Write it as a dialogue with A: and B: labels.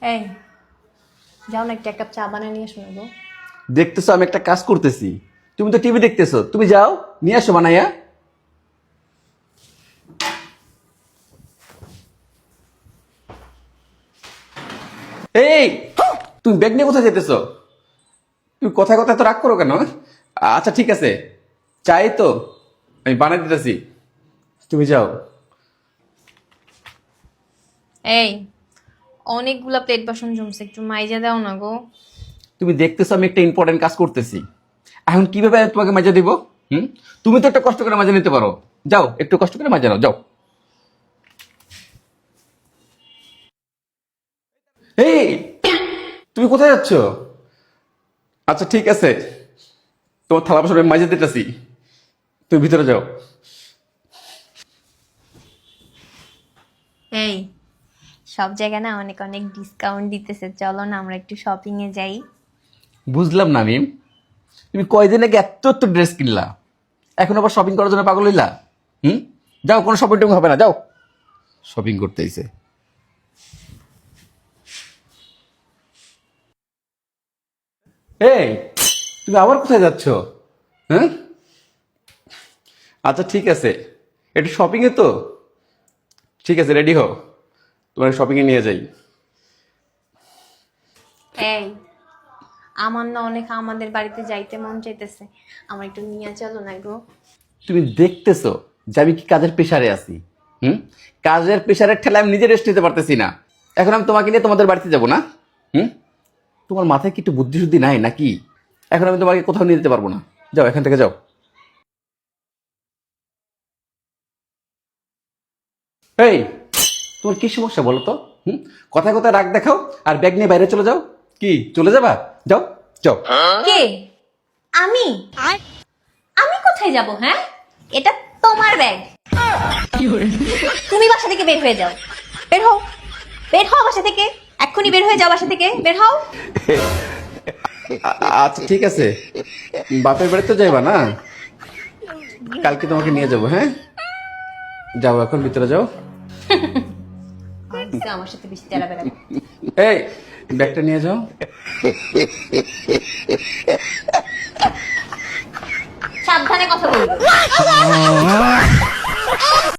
A: এই যাও না, একটা কাপ চা বানিয়ে নিয়ে এসো না গো।
B: দেখতেছো আমি একটা কাজ করতেছি, তুমি তো টিভি দেখতেছো, তুমি যাও নিয়ে আসো বানাইয়া। এই তুমি ব্যাগ নিয়ে কোথায় যেতেছো? তুমি কথায় কথায় তো রাগ করো কেন? আচ্ছা ঠিক আছে, চাই তো আমি বানাই দিতেছি, তুমি যাও।
A: এই অনেকগুলা প্লেট বাসন জমছে, একটু মাইজা দাও না গো।
B: তুমি দেখতেছো আমি একটা ইম্পর্টেন্ট কাজ করতেছি, এখন কিভাবে আমি তোমাকে মাজা দিব? তুমি তো একটা কষ্ট করে মাজা নিতে পারো, যাও একটু কষ্ট করে মাজা নাও, যাও। এই তুমি কোথায় যাচ্ছ? আচ্ছা ঠিক আছে, তোমার থালা বাসন আমি মাজা দিতেছি, তুমি ভিতরে যাও।
A: এই সব জায়গায় না অনেক অনেক ডিসকাউন্ট দিতেছে, চলো না আমরা একটু শপিং এ যাই।
B: বুঝলাম না মিম, তুমি কয়দিন আগে এত এত ড্রেস কিনলা, এখন আবার শপিং করার জন্য পাগল হইলা? যাও, কোনো শপিং টপিং হবে না, যাও। শপিং করতে এসে এই তুমি আবার কোথায় যাচ্ছ? হ্যাঁ আচ্ছা ঠিক আছে, একটু শপিং এ তো, ঠিক আছে রেডি হও, তোমার শপিং এ নিয়ে যাই।
A: এই আমার না অনেক আমাদের বাড়িতে যাইতে মন চাইতেছে, আমার একটু নিয়ে চলো না গো।
B: তুমি দেখতেছো যে আমি কি কাজের প্রেশারে আছি? কাজের প্রেশারের ঠেলায় আমি নিজে রেস্ট নিতে পারতেছি না, এখন আমি তোমাকে নিয়ে তোমাদের বাড়িতে যাব না? হুম তোমার মাথায় কি একটু বুদ্ধি শুদ্ধি নাই নাকি? এখন আমি তোমাকে কোথাও নিয়ে যেতে পারবো না, যাও এখান থেকে যাও। এই তোমার কি সমস্যা বলো তো? কথায় কথায় রাগ দেখাও আর ব্যাগ নিয়ে বাইরে চলে যাও। কি চলে যাবা? যাও যাও।
A: কে? আমি? আমি কোথায় যাব? হ্যাঁ, এটা তোমার ব্যাগ। তুমি বাসা থেকে বের হয়ে যাও, বের হও, বের হও বাসা থেকে, এক্ষুনি বের হয়ে যাও বাসা থেকে, বের হও।
B: আচ্ছা ঠিক আছে, বাপের বাড়িতে যাইবা না, কালকে তোমাকে নিয়ে যাবো। হ্যাঁ যাও, এখন ভিতরে যাও।
A: আচ্ছা, আমার সাথে বেশি তেরা বেড়া।
B: এই ব্যাগটা নিয়ে যাও।
A: সাবধানে কথা বলবো।